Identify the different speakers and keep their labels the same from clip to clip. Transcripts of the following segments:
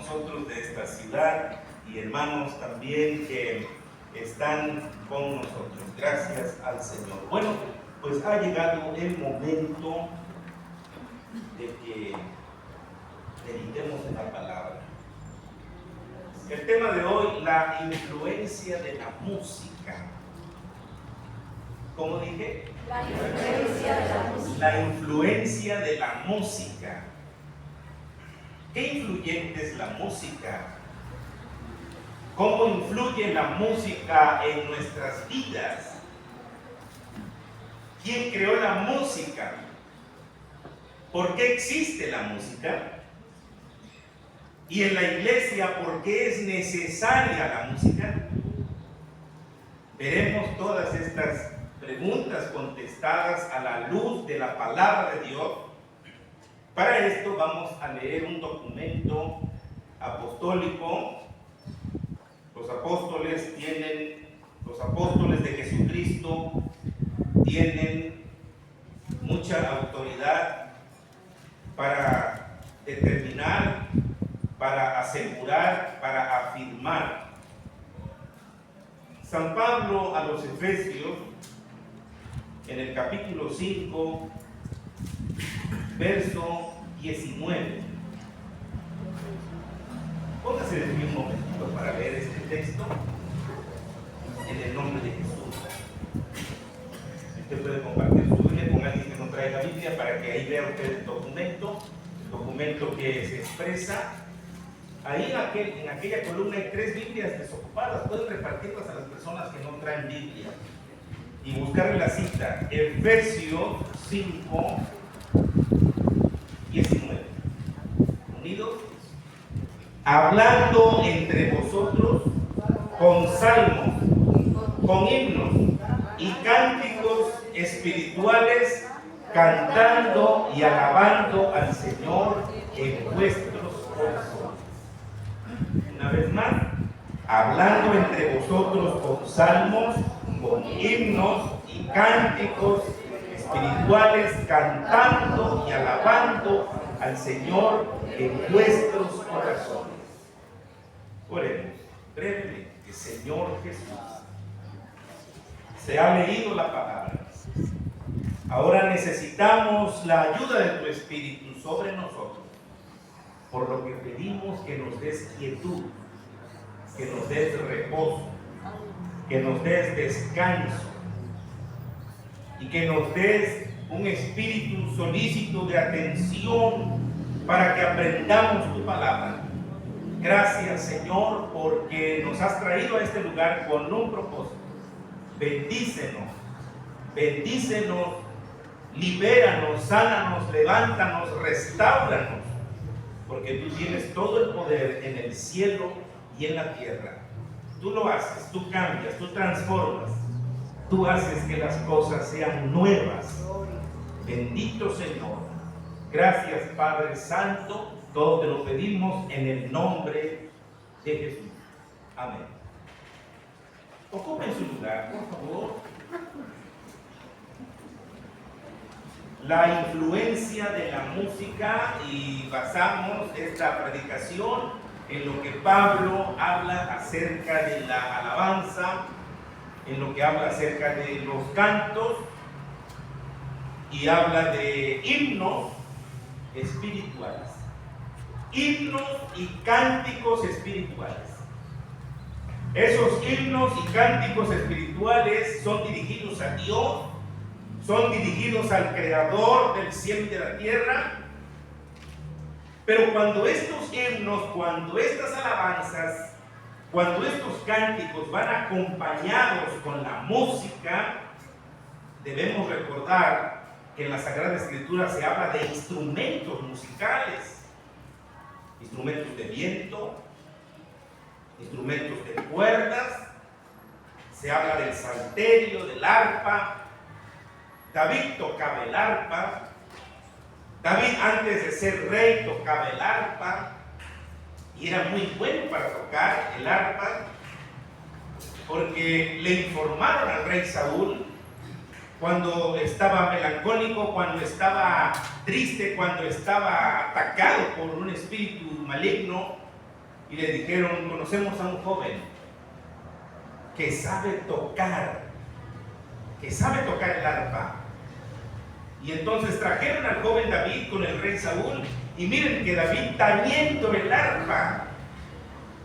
Speaker 1: nosotros de esta ciudad y hermanos también que están con nosotros. Gracias al Señor. Bueno, pues ha llegado el momento de que meditemos en la palabra. El tema de hoy, la influencia de la música. ¿Cómo dije?
Speaker 2: La influencia de la música.
Speaker 1: La influencia de la música. ¿Qué influyente es la música? ¿Cómo influye la música en nuestras vidas? ¿Quién creó la música? ¿Por qué existe la música? Y en la iglesia, ¿por qué es necesaria la música? Veremos todas estas preguntas contestadas a la luz de la palabra de Dios. Para esto vamos a leer un documento apostólico. Los apóstoles de Jesucristo tienen mucha autoridad para determinar, para asegurar, para afirmar. San Pablo a los Efesios, en el capítulo 5, verso 19. Póngase de pie un momentito para leer este texto en el nombre de Jesús. Usted puede compartir su Biblia con alguien que no trae la Biblia para que ahí vea usted el documento que se expresa. Ahí en aquella columna hay 3 Biblias desocupadas. Pueden repartirlas a las personas que no traen Biblia y buscar la cita. Efesios 5, 19. Unidos. Hablando entre vosotros con salmos, con himnos y cánticos espirituales, cantando y alabando al Señor en vuestros corazones. Una vez más, hablando entre vosotros con salmos, con himnos y cánticos espirituales, cantando y alabando al Señor en vuestros corazones. Oremos brevemente. Señor Jesús, se ha leído la palabra. Ahora necesitamos la ayuda de tu Espíritu sobre nosotros, por lo que pedimos que nos des quietud, que nos des reposo, que nos des descanso y que nos des un espíritu solícito de atención para que aprendamos tu palabra. Gracias, Señor, porque nos has traído a este lugar con un propósito. Bendícenos, libéranos, sánanos, levántanos, restáuranos, porque tú tienes todo el poder en el cielo y en la tierra. Tú lo haces, tú cambias, tú transformas, tú haces que las cosas sean nuevas. Bendito Señor. Gracias, Padre Santo. Todo te lo pedimos en el nombre de Jesús. Amén. Ocupen su lugar, por favor. La influencia de la música, y basamos esta predicación en lo que Pablo habla acerca de la alabanza, en lo que habla acerca de los cantos, y habla de himnos espirituales. Himnos y cánticos espirituales. Esos himnos y cánticos espirituales son dirigidos a Dios, son dirigidos al Creador del cielo y de la tierra. Pero cuando estos himnos, cuando estas alabanzas, cuando estos cánticos van acompañados con la música, debemos recordar que en la Sagrada Escritura se habla de instrumentos musicales. Instrumentos de viento, instrumentos de cuerdas, se habla del salterio, del arpa. David tocaba el arpa. David, antes de ser rey, tocaba el arpa y era muy bueno para tocar el arpa, porque le informaron al rey Saúl cuando estaba melancólico, cuando estaba triste, cuando estaba atacado por un espíritu maligno. y le dijeron: conocemos a un joven que sabe tocar el arpa. Y entonces trajeron al joven David con el rey Saúl, y miren que David, tañendo el arpa,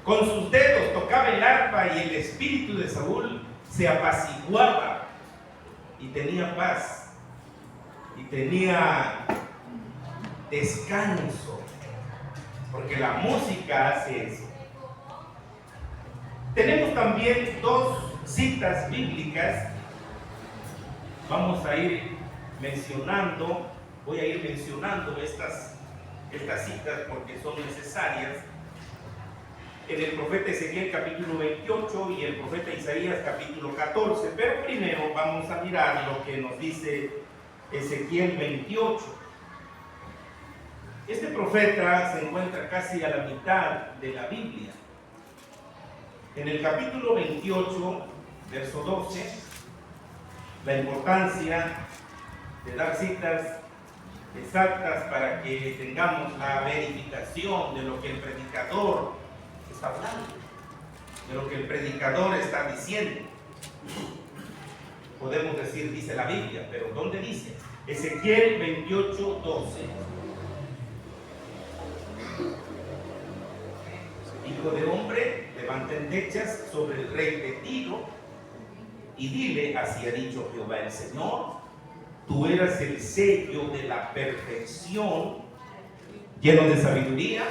Speaker 1: con sus dedos tocaba el arpa, y el espíritu de Saúl se apaciguaba y tenía paz y tenía descanso, porque la música hace eso. Tenemos también dos citas bíblicas. Vamos a ir mencionando, voy a ir mencionando estas citas porque son necesarias. En el profeta Ezequiel capítulo 28 y el profeta Isaías capítulo 14, pero primero vamos a mirar lo que nos dice Ezequiel 28. Este profeta se encuentra casi a la mitad de la Biblia. En el capítulo 28, verso 12, la importancia de dar citas exactas para que tengamos la verificación de lo que el predicador está hablando, de lo que el predicador está diciendo. Podemos decir, dice la Biblia, pero ¿dónde dice? Ezequiel 28, 12. Hijo de hombre, levanta endechas sobre el rey de Tiro y dile: así ha dicho Jehová el Señor, tú eras el sello de la perfección, lleno de sabiduría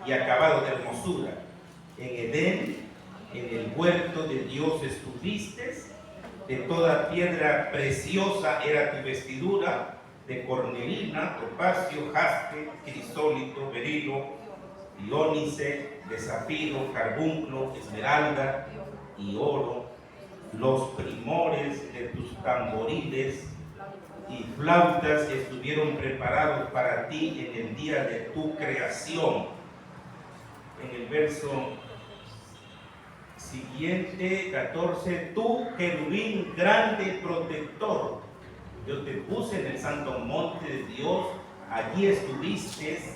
Speaker 1: y acabado de hermosura. En Edén, en el huerto de Dios estuviste, de toda piedra preciosa era tu vestidura, de cornelina, topacio, jaspe, crisólito, berilo, iónice, de zafiro, carbunclo, esmeralda y oro. Los primores de tus tamboriles y flautas estuvieron preparados para ti en el día de tu creación. En el verso siguiente, 14, tú, querubín grande protector, yo te puse en el santo monte de Dios, allí estuviste,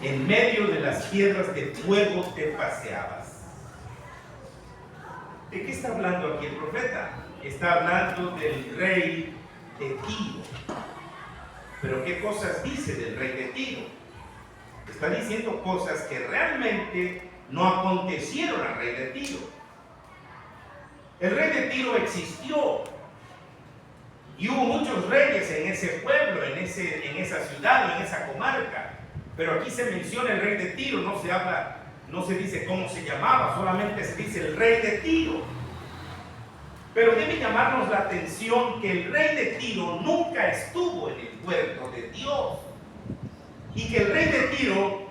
Speaker 1: en medio de las piedras de fuego te paseabas. ¿De qué está hablando aquí el profeta? Está hablando del rey de Tiro. Pero ¿qué cosas dice del rey de Tiro? Está diciendo cosas que realmente no acontecieron al rey de Tiro. El rey de Tiro existió y hubo muchos reyes en ese pueblo, en esa ciudad, en esa comarca. Pero aquí se menciona el rey de Tiro, no se dice cómo se llamaba, solamente se dice el rey de Tiro. Pero debe llamarnos la atención que el rey de Tiro nunca estuvo en el huerto de Dios, y que el rey de Tiro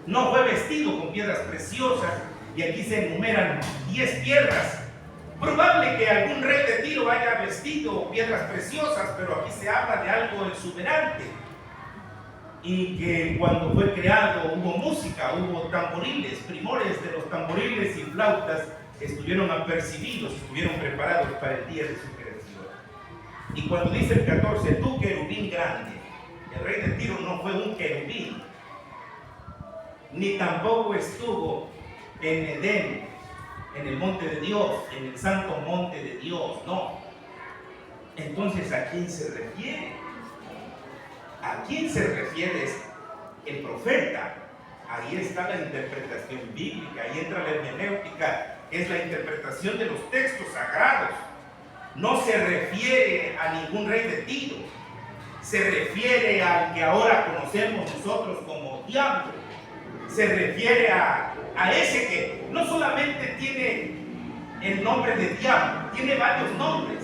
Speaker 1: no fue vestido con piedras preciosas, y aquí se enumeran 10 piedras. Probable que algún rey de Tiro vaya vestido con piedras preciosas, pero aquí se habla de algo exuberante, y que cuando fue creado hubo música, hubo tamboriles, primores de los tamboriles y flautas estuvieron apercibidos, estuvieron preparados para el día de su creación. Y cuando dice el 14, tú querubín grande, el rey de Tiro no fue un querubín, ni tampoco estuvo en Edén, en el monte de Dios, en el santo monte de Dios, no. Entonces, ¿a quién se refiere? ¿A quién se refiere el profeta? Ahí está la interpretación bíblica, ahí entra la hermenéutica, es la interpretación de los textos sagrados. No se refiere a ningún rey de Tiro, se refiere al que ahora conocemos nosotros como diablo, se refiere a ese que no solamente tiene el nombre de diablo, tiene varios nombres,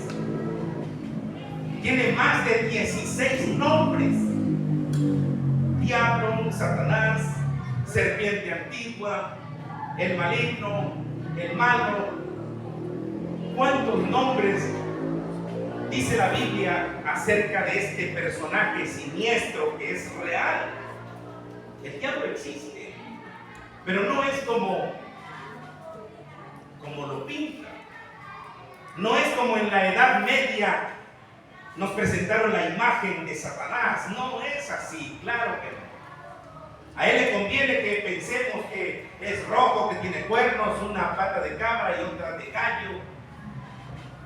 Speaker 1: tiene más de 16 nombres: diablo, Satanás, serpiente antigua, el maligno, el malo. ¿Cuántos nombres dice la Biblia acerca de este personaje siniestro que es real? El diablo existe, pero no es como lo pinta. No es como en la Edad Media nos presentaron la imagen de Satanás. No es así, claro que no. A él le conviene que pensemos que es rojo, que tiene cuernos, una pata de cabra y otra de gallo,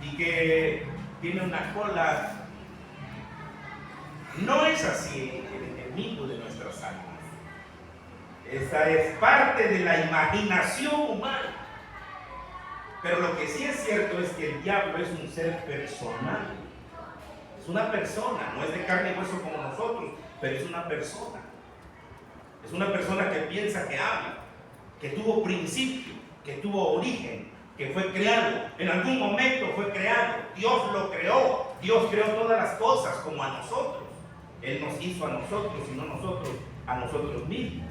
Speaker 1: y que tiene una cola. No es así el enemigo de nuestras almas. Esta es parte de la imaginación humana. Pero lo que sí es cierto es que el diablo es un ser personal. Es una persona, no es de carne y hueso como nosotros, pero es una persona. Es una persona que piensa, que habla, que tuvo principio, que tuvo origen, que fue creado. En algún momento fue creado. Dios lo creó. Dios creó todas las cosas como a nosotros. Él nos hizo a nosotros y no nosotros a nosotros mismos.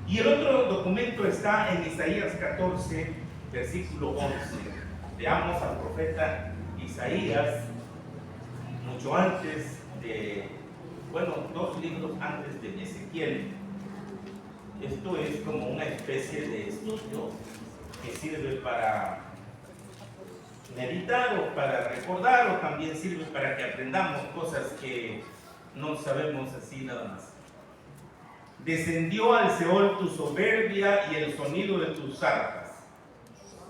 Speaker 1: Y el otro documento está en Isaías 14, versículo 11. Veamos al profeta Isaías, mucho antes de, bueno, 2 libros antes de Ezequiel. Esto es como una especie de estudio que sirve para meditar o para recordar, o también sirve para que aprendamos cosas que no sabemos así nada más. Descendió al Seol tu soberbia y el sonido de tus arpas.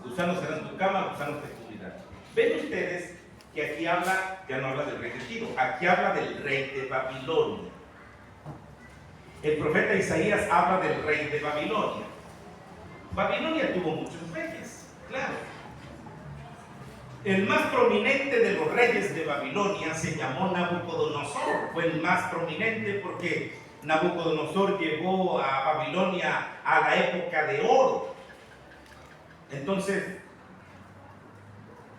Speaker 1: Gusanos serán tu cama, gusanos te cubrirán. Ven ustedes que aquí habla, ya no habla del rey de Tiro, aquí habla del rey de Babilonia. El profeta Isaías habla del rey de Babilonia. Babilonia tuvo muchos reyes, claro. El más prominente de los reyes de Babilonia se llamó Nabucodonosor. Fue el más prominente porque Nabucodonosor llegó a Babilonia a la época de oro. Entonces,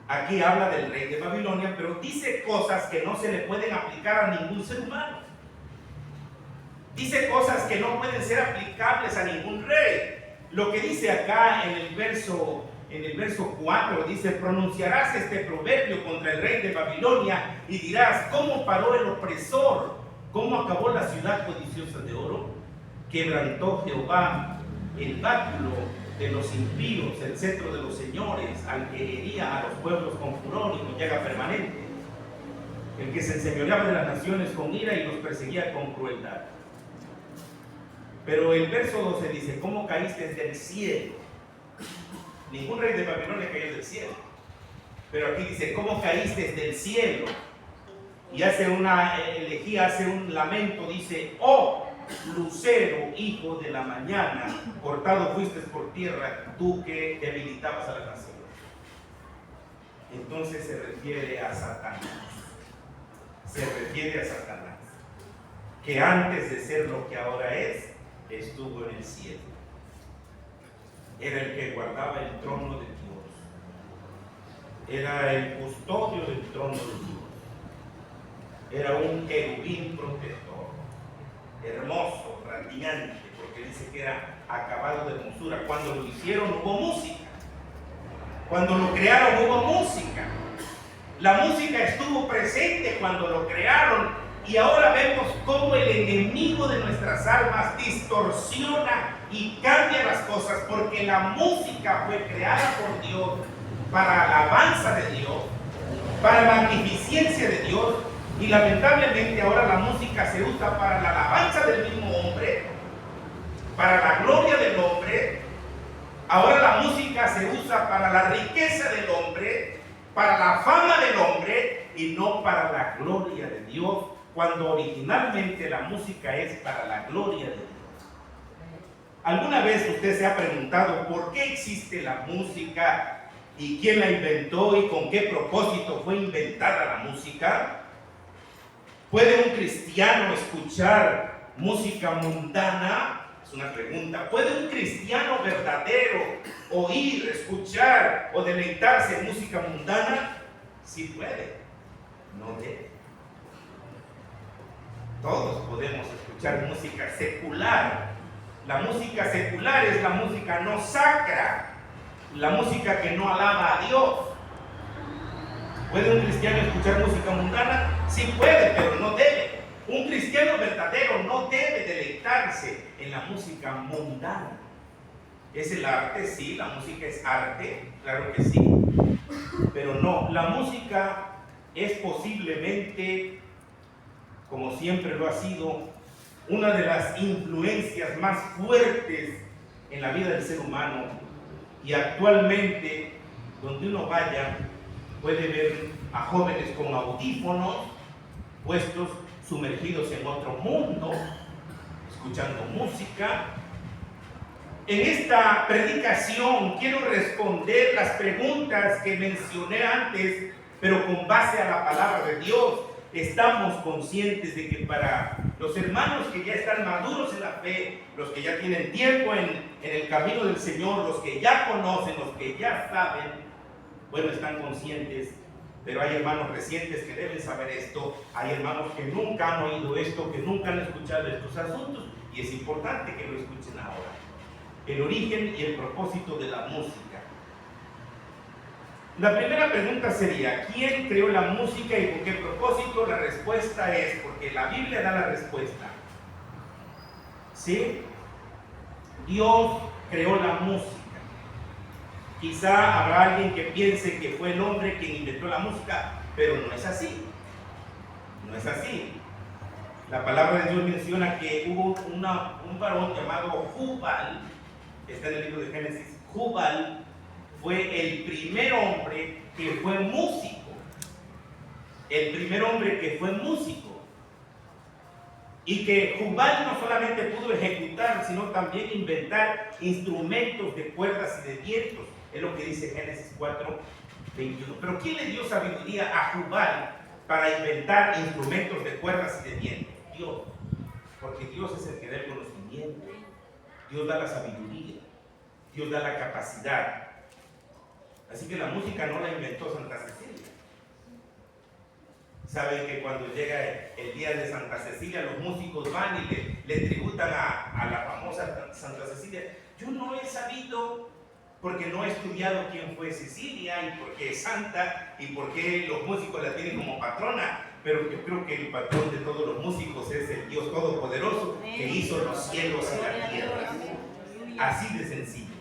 Speaker 1: aquí habla del rey de Babilonia, pero dice cosas que no se le pueden aplicar a ningún ser humano. Dice cosas que no pueden ser aplicables a ningún rey. Lo que dice acá en el verso 4, dice: pronunciarás este proverbio contra el rey de Babilonia y dirás: ¿cómo paró el opresor? ¿Cómo acabó la ciudad codiciosa de oro? Quebrantó Jehová el báculo de los impíos, el cetro de los señores, al que hería a los pueblos con furor y con llaga permanente, el que se enseñoreaba de las naciones con ira y los perseguía con crueldad. Pero el verso 12 dice: ¿cómo caíste del cielo? Ningún rey de Babilonia cayó del cielo. Pero aquí dice: ¿cómo caíste del cielo? Y hace una elegía, hace un lamento, dice: oh lucero, hijo de la mañana, cortado fuiste por tierra, tú que debilitabas a la nación. Entonces se refiere a Satanás. Se refiere a Satanás, que antes de ser lo que ahora es, estuvo en el cielo. Era el que guardaba el trono de Dios. Era el custodio del trono de Dios. Era un querubín protector, hermoso, radiante, porque dice que era acabado de hermosura. Cuando lo hicieron hubo música. Cuando lo crearon hubo música. La música estuvo presente cuando lo crearon, y ahora vemos cómo el enemigo de nuestras almas distorsiona y cambia las cosas, porque la música fue creada por Dios para alabanza de Dios, para magnificencia de Dios. Y lamentablemente ahora la música se usa para la alabanza del mismo hombre, para la gloria del hombre. Ahora la música se usa para la riqueza del hombre, para la fama del hombre, y no para la gloria de Dios, cuando originalmente la música es para la gloria de Dios. ¿Alguna vez usted se ha preguntado por qué existe la música y quién la inventó y con qué propósito fue inventada la música? ¿Puede un cristiano escuchar música mundana? Es una pregunta. ¿Puede un cristiano verdadero oír, escuchar o deleitarse en música mundana? Sí puede, no debe. Todos podemos escuchar música secular. La música secular es la música no sacra, la música que no alaba a Dios. ¿Puede un cristiano escuchar música mundana? Sí puede, pero no debe. Un cristiano verdadero no debe deleitarse en la música mundana. ¿Es el arte? Sí, la música es arte, claro que sí. Pero no, la música es posiblemente, como siempre lo ha sido, una de las influencias más fuertes en la vida del ser humano, y actualmente donde uno vaya puede ver a jóvenes con audífonos puestos, sumergidos en otro mundo, escuchando música. En esta predicación quiero responder las preguntas que mencioné antes, pero con base a la palabra de Dios. Estamos conscientes de que para los hermanos que ya están maduros en la fe, los que ya tienen tiempo en el camino del Señor, los que ya conocen, los que ya saben, bueno, están conscientes, pero hay hermanos recientes que deben saber esto, hay hermanos que nunca han oído esto, que nunca han escuchado estos asuntos, y es importante que lo escuchen ahora. El origen y el propósito de la música. La primera pregunta sería, ¿quién creó la música y por qué propósito? La respuesta es, porque la Biblia da la respuesta. ¿Sí? Dios creó la música. Quizá habrá alguien que piense que fue el hombre quien inventó la música, pero no es así. No es así. La palabra de Dios menciona que hubo un varón llamado Jubal, está en el libro de Génesis. Jubal fue el primer hombre que fue músico. El primer hombre que fue músico. Y que Jubal no solamente pudo ejecutar, sino también inventar instrumentos de cuerdas y de vientos. Es lo que dice Génesis 4:21. Pero ¿quién le dio sabiduría a Jubal para inventar instrumentos de cuerdas y de vientos? Dios. Porque Dios es el que da el conocimiento. Dios da la sabiduría. Dios da la capacidad. Así que la música no la inventó Santa Cecilia. Saben que cuando llega el día de Santa Cecilia, los músicos van y le tributan a la famosa Santa Cecilia. Yo no he sabido, porque no he estudiado quién fue Cecilia y por qué es santa y por qué los músicos la tienen como patrona, pero yo creo que el patrón de todos los músicos es el Dios Todopoderoso que hizo los cielos y la tierra. Así de sencillo.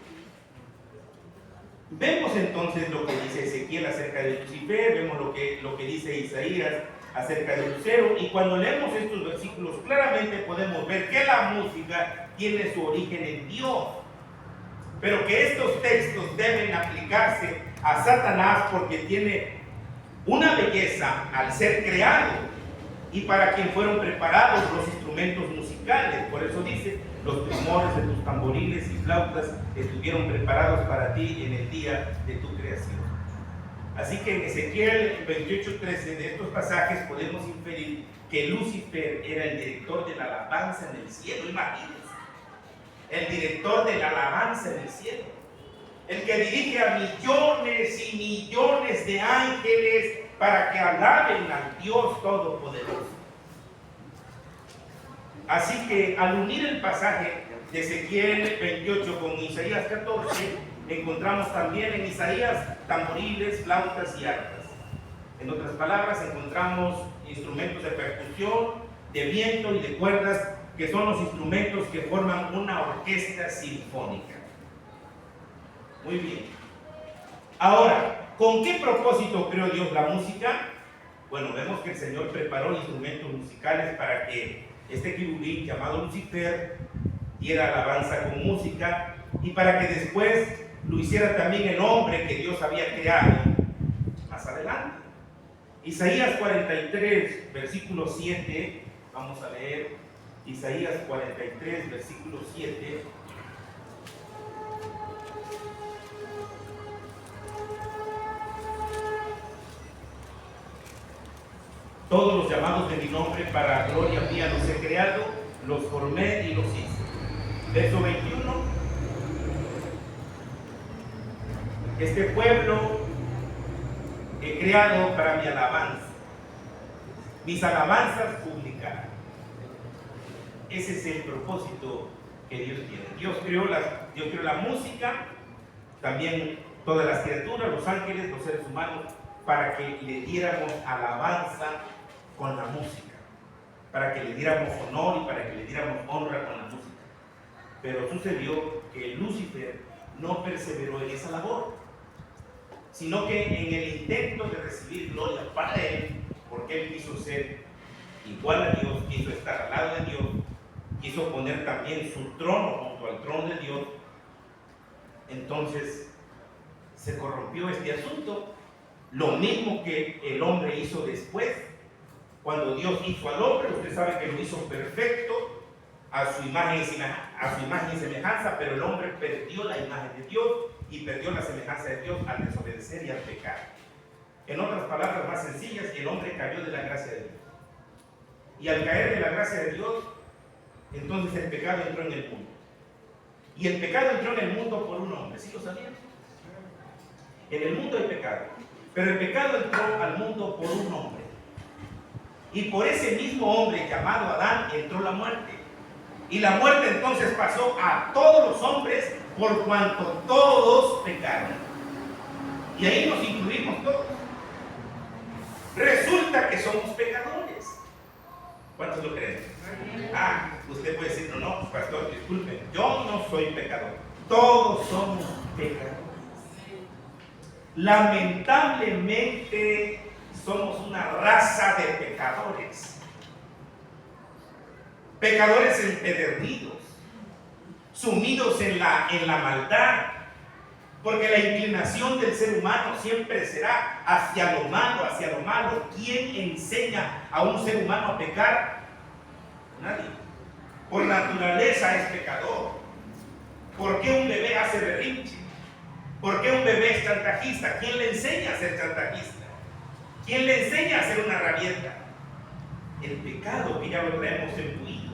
Speaker 1: Vemos entonces lo que dice Ezequiel acerca de Lucifer, vemos lo que dice Isaías acerca de Lucero, y cuando leemos estos versículos claramente podemos ver que la música tiene su origen en Dios, pero que estos textos deben aplicarse a Satanás porque tiene una belleza al ser creado y para quien fueron preparados los instrumentos musicales. Por eso dice, los primores de tus tamboriles y flautas estuvieron preparados para ti en el día de tu creación. Así que en Ezequiel 28:13 de estos pasajes podemos inferir que Lucifer era el director de la alabanza en el cielo. Imagínense, el director de la alabanza en el cielo, el que dirige a millones y millones de ángeles para que alaben al Dios Todopoderoso. Así que al unir el pasaje de Ezequiel 28 con Isaías 14, encontramos también en Isaías tamboriles, flautas y arpas. En otras palabras, encontramos instrumentos de percusión, de viento y de cuerdas, que son los instrumentos que forman una orquesta sinfónica. Muy bien. Ahora, ¿con qué propósito creó Dios la música? Bueno, vemos que el Señor preparó instrumentos musicales para que este querubín llamado Lucifer diera alabanza con música y para que después lo hiciera también el hombre que Dios había creado más adelante. Isaías 43, versículo 7, vamos a leer Isaías 43, versículo 7. Todos los llamados de mi nombre para gloria mía los he creado, los formé y los hice. Verso 21. Este pueblo he creado para mi alabanza. Mis alabanzas publicarán. Ese es el propósito que Dios tiene. Dios creó la música, también todas las criaturas, los ángeles, los seres humanos, para que le diéramos alabanza con la música, para que le diéramos honor y para que le diéramos honra con la música. Pero sucedió que Lucifer no perseveró en esa labor, sino que en el intento de recibir gloria para él, porque él quiso ser igual a Dios, quiso estar al lado de Dios, quiso poner también su trono junto al trono de Dios, entonces se corrompió este asunto. Lo mismo que el hombre hizo después, cuando Dios hizo al hombre, usted sabe que lo hizo perfecto, a su imagen y semejanza, pero el hombre perdió la imagen de Dios y perdió la semejanza de Dios al desobedecer y al pecar. En otras palabras más sencillas, el hombre cayó de la gracia de Dios. Y al caer de la gracia de Dios, entonces el pecado entró en el mundo. Y el pecado entró en el mundo por un hombre, ¿sí lo sabían? En el mundo hay pecado, pero el pecado entró al mundo por un hombre. Y por ese mismo hombre llamado Adán entró la muerte. Y la muerte entonces pasó a todos los hombres por cuanto todos pecaron. Y ahí nos incluimos todos. Resulta que somos pecadores. ¿Cuántos lo creen? Usted puede decir, no, pastor, disculpen, yo no soy pecador. Todos somos pecadores. Lamentablemente somos una raza de pecadores. Pecadores empedernidos, sumidos en la maldad, porque la inclinación del ser humano siempre será hacia lo malo, hacia lo malo. ¿Quién enseña a un ser humano a pecar? Nadie. Por naturaleza es pecador. ¿Por qué un bebé hace berrinche? ¿Por qué un bebé es chantajista? ¿Quién le enseña a ser chantajista? ¿Quién le enseña a ser una rabieta? El pecado que ya lo traemos imbuido.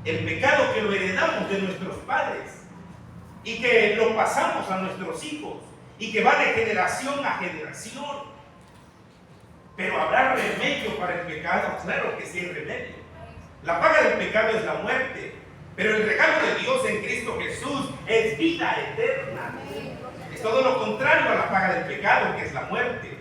Speaker 1: El pecado que lo heredamos de nuestros padres y que lo pasamos a nuestros hijos y que va de generación a generación. Pero ¿habrá remedio para el pecado? Claro que sí hay remedio. La paga del pecado es la muerte, pero el regalo de Dios en Cristo Jesús es vida eterna. Es todo lo contrario a la paga del pecado, que es la muerte.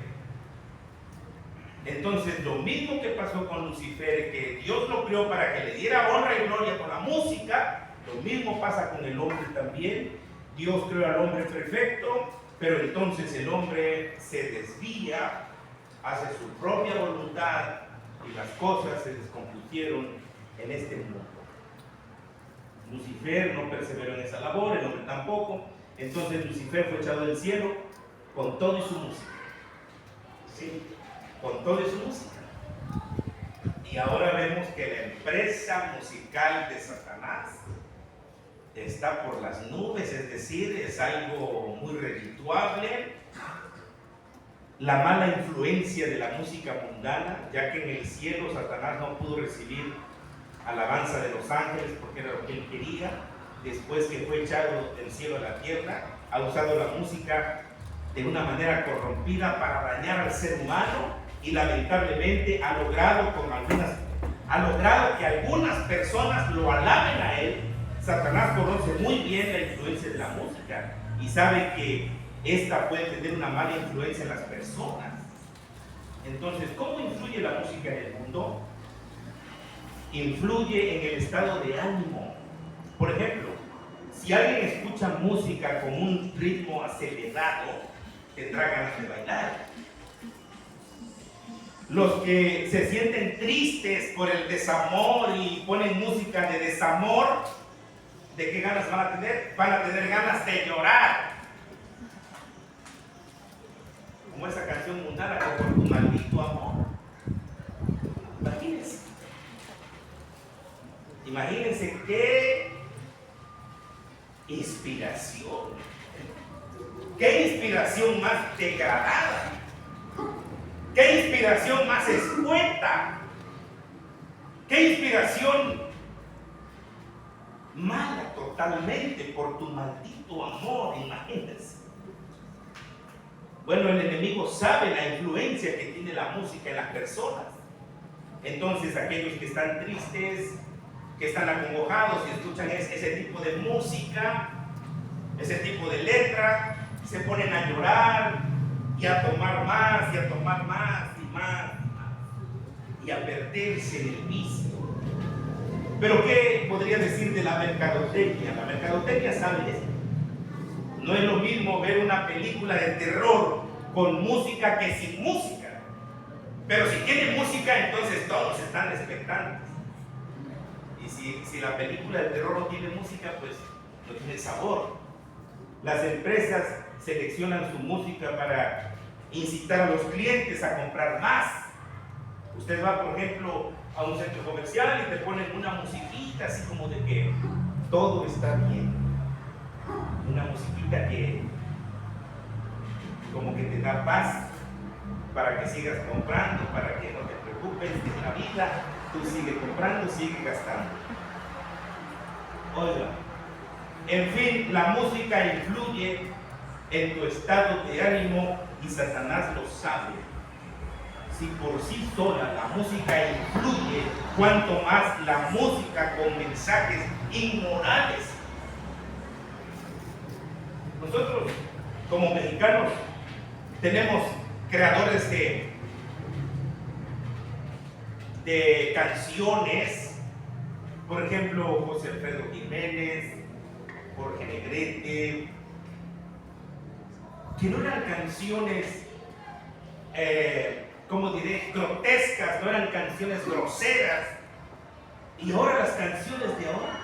Speaker 1: Entonces, lo mismo que pasó con Lucifer, que Dios lo creó para que le diera honra y gloria con la música, lo mismo pasa con el hombre también. Dios creó al hombre perfecto, pero entonces el hombre se desvía, hace su propia voluntad y las cosas se descompusieron en este mundo. Lucifer no perseveró en esa labor, el hombre tampoco. Entonces Lucifer fue echado del cielo con todo y su música. ¿Sí? Con todo y su música. Y ahora vemos que la empresa musical de Satanás está por las nubes, es decir, es algo muy redituable. La mala influencia de la música mundana, ya que en el cielo Satanás no pudo recibir alabanza de los ángeles porque era lo que él quería. Después que fue echado del cielo a la tierra, ha usado la música de una manera corrompida para dañar al ser humano y lamentablemente ha logrado que algunas personas lo alaben a él. Satanás conoce muy bien la influencia de la música y sabe que esta puede tener una mala influencia en las personas. Entonces, ¿cómo influye la música en el mundo? Influye en el estado de ánimo. Por ejemplo, si alguien escucha música con un ritmo acelerado, tendrá ganas de bailar. Los que se sienten tristes por el desamor y ponen música de desamor, ¿de qué ganas van a tener? Van a tener ganas de llorar. Como esa canción mundana, como por tu maldito amor. Imagínense. Imagínense qué inspiración. Qué inspiración más degradada. Qué inspiración más escueta. Qué inspiración mala totalmente por tu maldito amor, imagínense. Bueno, el enemigo sabe la influencia que tiene la música en las personas. Entonces aquellos que están tristes, que están acongojados y escuchan ese tipo de música, ese tipo de letra, se ponen a llorar y a tomar más y a tomar más y más y a perderse en el vicio. Pero ¿qué podría decir de la mercadotecnia? La mercadotecnia sabe esto. No es lo mismo ver una película de terror con música que sin música. Pero si tiene música, entonces todos están expectantes. Y si la película de terror no tiene música, pues no tiene sabor. Las empresas seleccionan su música para incitar a los clientes a comprar más. Usted va, por ejemplo, a un centro comercial y te ponen una musiquita así como de que todo está bien. Una musiquita que como que te da paz para que sigas comprando, para que no te preocupes de la vida. Tú sigues comprando, sigues gastando. Oiga, en fin, la música influye en tu estado de ánimo y Satanás lo sabe. Si por sí sola la música influye, cuanto más la música con mensajes inmorales. Nosotros, como mexicanos, tenemos creadores de canciones, por ejemplo, José Alfredo Jiménez, Jorge Negrete, que no eran canciones, como diré, grotescas, no eran canciones groseras. Y ahora las canciones de ahora,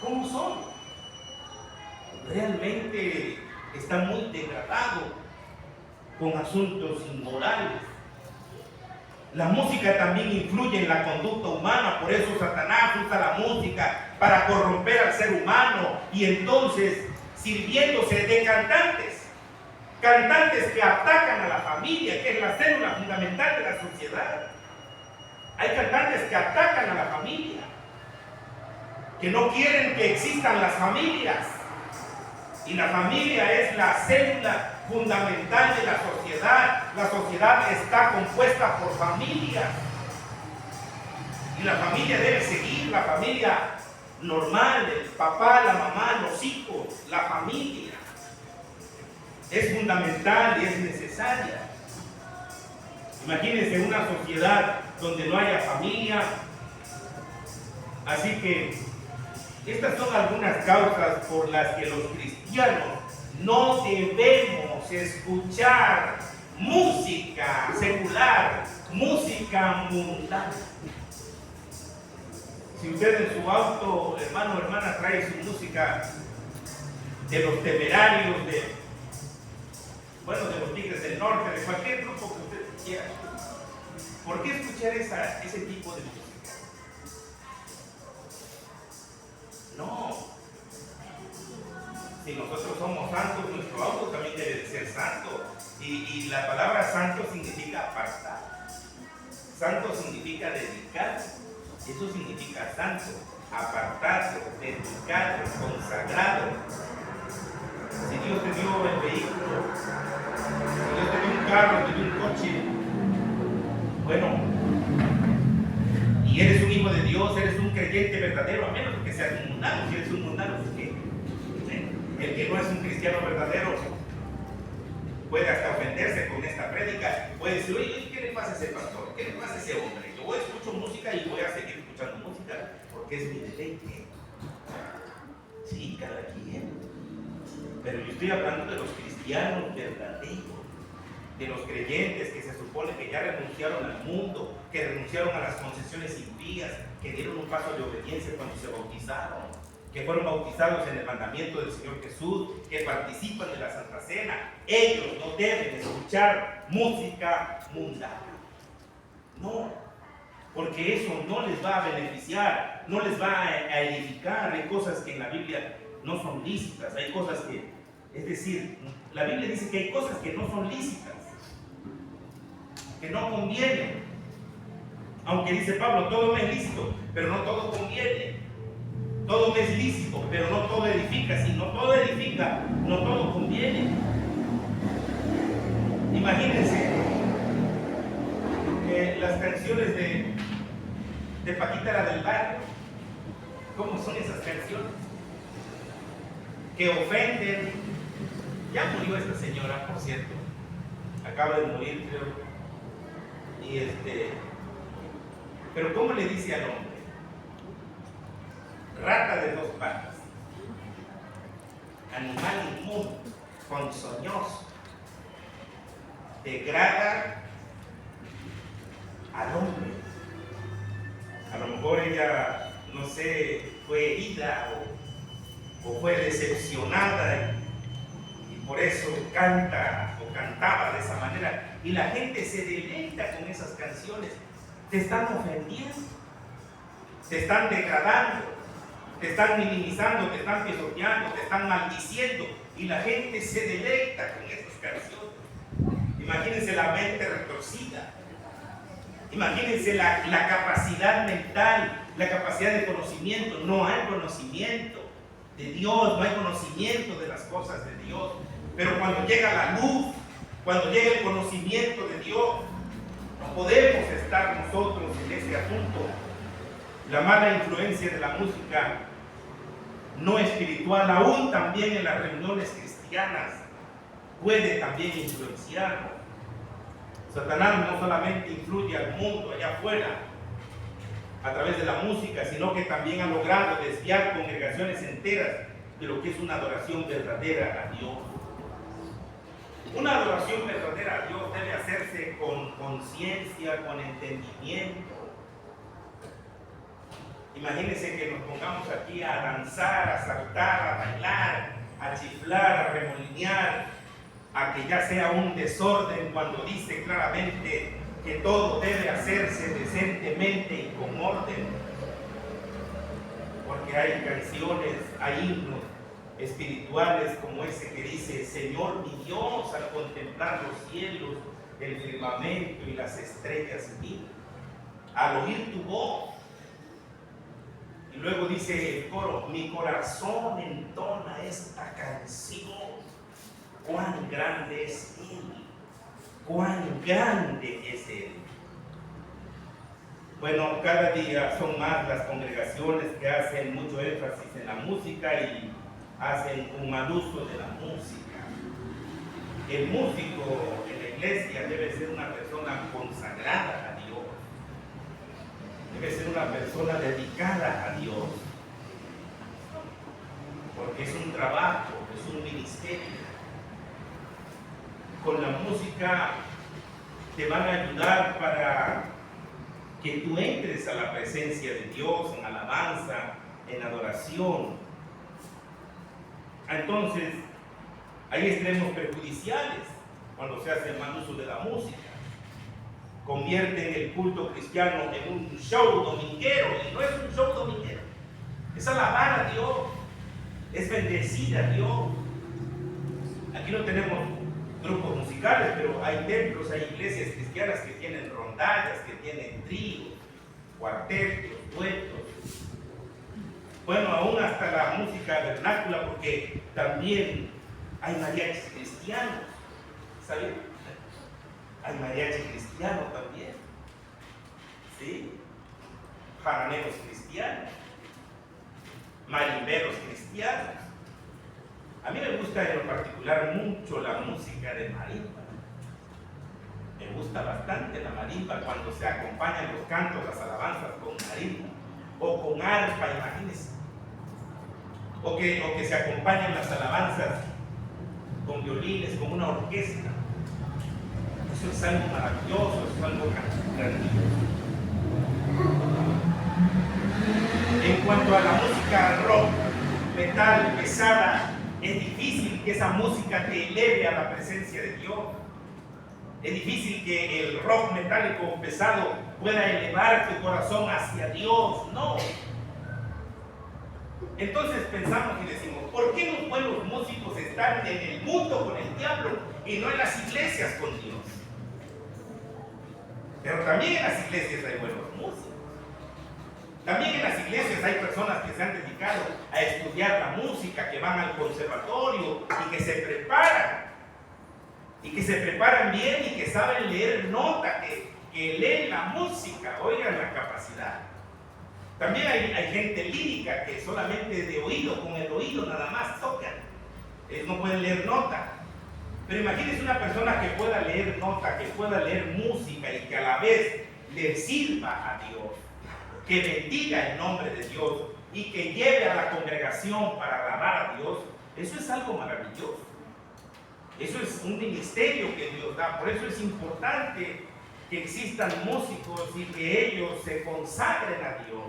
Speaker 1: ¿cómo son? Realmente está muy degradado, con asuntos inmorales. La música también influye en la conducta humana, por eso Satanás usa la música para corromper al ser humano, y entonces sirviéndose de cantantes que atacan a la familia, que es la célula fundamental de la sociedad. Hay cantantes que atacan a la familia, que no quieren que existan las familias, y la familia es la célula fundamental de la sociedad. La sociedad está compuesta por familias, y la familia debe seguir, la familia normal, el papá, la mamá, los hijos, la familia es fundamental y es necesaria. Imagínense una sociedad donde no haya familia. Así que estas son algunas causas por las que los cristianos no debemos escuchar música secular, música mundana. Si usted en su auto, hermano o hermana, trae su música de los Temerarios, de los Tigres del Norte, de cualquier grupo que usted quiera, ¿por qué escuchar ese tipo de música? No. Si nosotros somos santos, nuestro auto también debe de ser santo. Y la palabra santo significa apartar. Santo significa dedicado. Eso significa santo, apartado, dedicado, consagrado. Si Dios te dio el vehículo, si Dios te dio un carro, te dio un coche, bueno, y eres un hijo de Dios, eres un creyente verdadero, a menos que seas un mundano. Si eres un mundano, pues ¿qué? El que no es un cristiano verdadero puede hasta ofenderse con esta prédica. Puede decir, oye, ¿qué le pasa a ese pastor? ¿Qué le pasa a ese hombre? Yo escucho música y voy a seguir escuchando música porque es mi deleite. Sí, cada quien. Pero yo estoy hablando de los cristianos verdaderos, de los creyentes que se supone que ya renunciaron al mundo, que renunciaron a las concesiones impías, que dieron un paso de obediencia cuando se bautizaron, que fueron bautizados en el mandamiento del Señor Jesús, que participan de la Santa Cena. Ellos no deben escuchar música mundana. No, porque eso no les va a beneficiar, no les va a edificar. Hay cosas que en la Biblia no son lícitas, hay cosas que, es decir, la Biblia dice que hay cosas que no son lícitas, que no convienen. Aunque dice Pablo, todo me es lícito, pero no todo conviene. Todo me es lícito, pero no todo edifica. Si no todo edifica, no todo conviene. Imagínense las canciones de Paquita la del Barrio. ¿Cómo son esas canciones? Que ofenden. Ya murió esta señora, por cierto. Acaba de morir, creo. Pero ¿cómo le dice al hombre? Rata de dos patas, animal inmundo, ponzoñoso, degrada al hombre. A lo mejor mejor ella, no sé, fue herida o fue decepcionada y por eso canta o cantaba de esa manera. Y la gente se deleita con esas canciones. Te están ofendiendo, te están degradando, te están minimizando, te están pisoteando, te están maldiciendo. Y la gente se deleita con esas canciones. Imagínense la mente retorcida. Imagínense la capacidad mental, la capacidad de conocimiento. No hay conocimiento de Dios, no hay conocimiento de las cosas de Dios. Pero cuando llega la luz, cuando llega el conocimiento de Dios, no podemos estar nosotros en este asunto. La mala influencia de la música no espiritual, aún también en las reuniones cristianas, puede también influenciarnos. Satanás no solamente influye al mundo allá afuera a través de la música, sino que también ha logrado desviar congregaciones enteras de lo que es una adoración verdadera a Dios. Una adoración verdadera a Dios debe hacerse con conciencia, con entendimiento. Imagínense que nos pongamos aquí a danzar, a saltar, a bailar, a chiflar, a remolinear, a que ya sea un desorden cuando dice claramente que todo debe hacerse decentemente y con orden. Porque hay canciones, hay himnos espirituales como ese que dice: Señor mi Dios, al contemplar los cielos, el firmamento y las estrellas mil, al oír tu voz. Y luego dice el coro: mi corazón entona esta canción. Cuán grande es Él, cuán grande es Él. Bueno, cada día son más las congregaciones que hacen mucho énfasis en la música y hacen un mal uso de la música. El músico en la iglesia debe ser una persona consagrada a Dios, debe ser una persona dedicada a Dios, porque es un trabajo, es un ministerio. Con la música te van a ayudar para que tú entres a la presencia de Dios en alabanza, en adoración. Entonces, hay extremos perjudiciales cuando se hace el mal uso de la música. Convierten el culto cristiano en un show dominguero, y no es un show dominguero, es alabar a Dios, es bendecir a Dios. Aquí no tenemos grupos musicales, pero hay templos, hay iglesias cristianas que tienen rondallas, que tienen tríos, cuartetos, duetos. Bueno, aún hasta la música vernácula, porque también hay mariachis cristianos, ¿saben? Hay mariachis cristianos también, ¿sí? Jaraneros cristianos, marimberos cristianos. A mí me gusta en lo particular mucho la música de marimba. Me gusta bastante la marimba cuando se acompañan los cantos, las alabanzas con marimba o con arpa, imagínense. O que se acompañan las alabanzas con violines, con una orquesta. Eso es algo maravilloso, eso es algo grandioso. En cuanto a la música rock, metal, pesada, es difícil que esa música te eleve a la presencia de Dios. Es difícil que el rock metálico pesado pueda elevar tu corazón hacia Dios. No. Entonces pensamos y decimos: ¿por qué los buenos músicos están en el mundo con el diablo y no en las iglesias con Dios? Pero también en las iglesias hay buenos músicos. También en las iglesias hay personas que se han dedicado a estudiar la música, que van al conservatorio y que se preparan. Y que se preparan bien y que saben leer nota, que leen la música, oigan la capacidad. También hay gente lírica que solamente de oído, con el oído nada más tocan. Ellos no pueden leer nota. Pero imagínense una persona que pueda leer nota, que pueda leer música y que a la vez le sirva a Dios, que bendiga el nombre de Dios y que lleve a la congregación para alabar a Dios. Eso es algo maravilloso. Eso es un ministerio que Dios da. Por eso es importante que existan músicos y que ellos se consagren a Dios,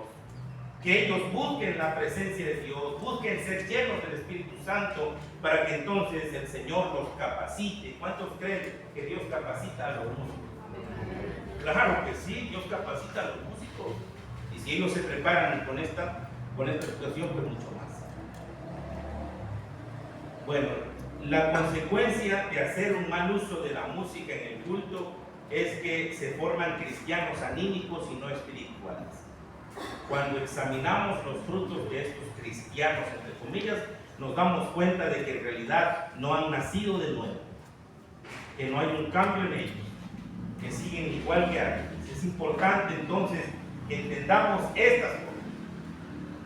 Speaker 1: que ellos busquen la presencia de Dios, busquen ser llenos del Espíritu Santo para que entonces el Señor los capacite. ¿Cuántos creen que Dios capacita a los músicos? Claro que sí, Dios capacita a los músicos. Y si ellos se preparan con esta situación, pues mucho más. Bueno, la consecuencia de hacer un mal uso de la música en el culto es que se forman cristianos anímicos y no espirituales. Cuando examinamos los frutos de estos cristianos, entre comillas, nos damos cuenta de que en realidad no han nacido de nuevo, que no hay un cambio en ellos, que siguen igual que antes. Es importante entonces que entendamos estas cosas,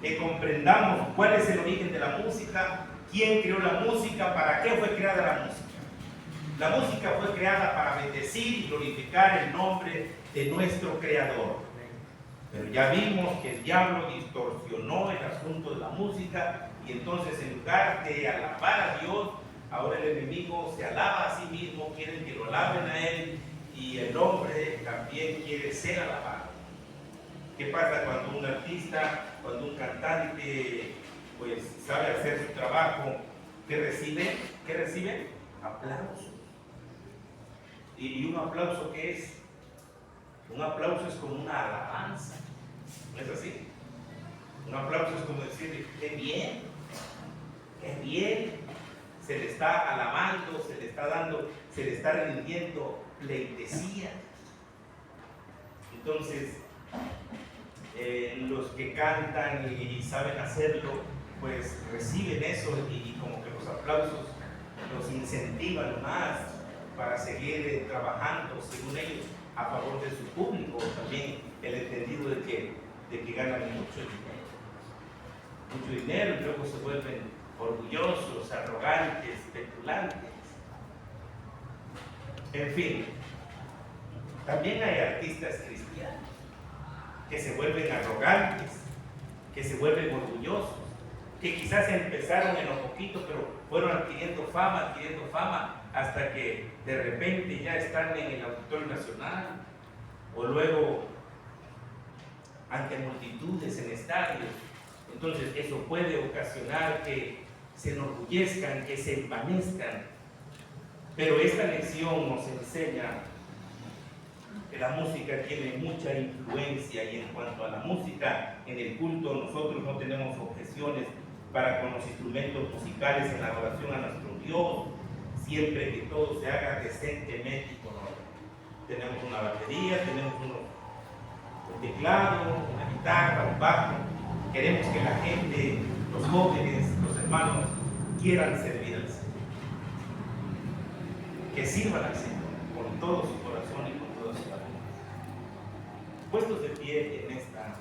Speaker 1: que comprendamos cuál es el origen de la música, quién creó la música, para qué fue creada la música. La música fue creada para bendecir y glorificar el nombre de nuestro Creador. Pero ya vimos que el diablo distorsionó el asunto de la música y entonces en lugar de alabar a Dios, ahora el enemigo se alaba a sí mismo, quieren que lo alaben a él y el hombre también quiere ser alabado. ¿Qué pasa cuando un artista, cuando un cantante pues sabe hacer su trabajo? ¿Qué recibe? ¿Qué recibe? Aplausos. ¿Y un aplauso qué es? Un aplauso es como una alabanza, ¿no es así? Un aplauso es como decirle, qué bien, se le está alabando, se le está dando, se le está rindiendo pleitesía. Entonces, los que cantan y saben hacerlo, pues reciben eso y como que los aplausos los incentivan más para seguir trabajando, según ellos, a favor de su público. También el entendido de que ganan mucho dinero y luego se vuelven orgullosos, arrogantes, petulantes. En fin, también hay artistas cristianos que se vuelven arrogantes, que se vuelven orgullosos, que quizás empezaron en lo poquito, pero fueron adquiriendo fama, hasta que de repente ya están en el Auditorio Nacional, o luego ante multitudes en estadios. Entonces eso puede ocasionar que se enorgullezcan, que se envanezcan. Pero esta lección nos enseña que la música tiene mucha influencia, y en cuanto a la música en el culto, nosotros no tenemos objeciones para con los instrumentos musicales en la adoración a nuestro Dios, siempre que todo se haga decentemente y con orden. Tenemos una batería, tenemos un teclado, una guitarra, un bajo. Queremos que la gente, los jóvenes, los hermanos, quieran servir al Señor, que sirvan al Señor con todo su corazón y con toda su alma. Puestos de pie en esta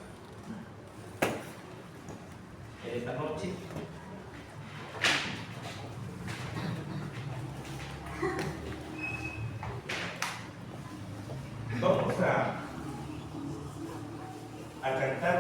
Speaker 1: noche,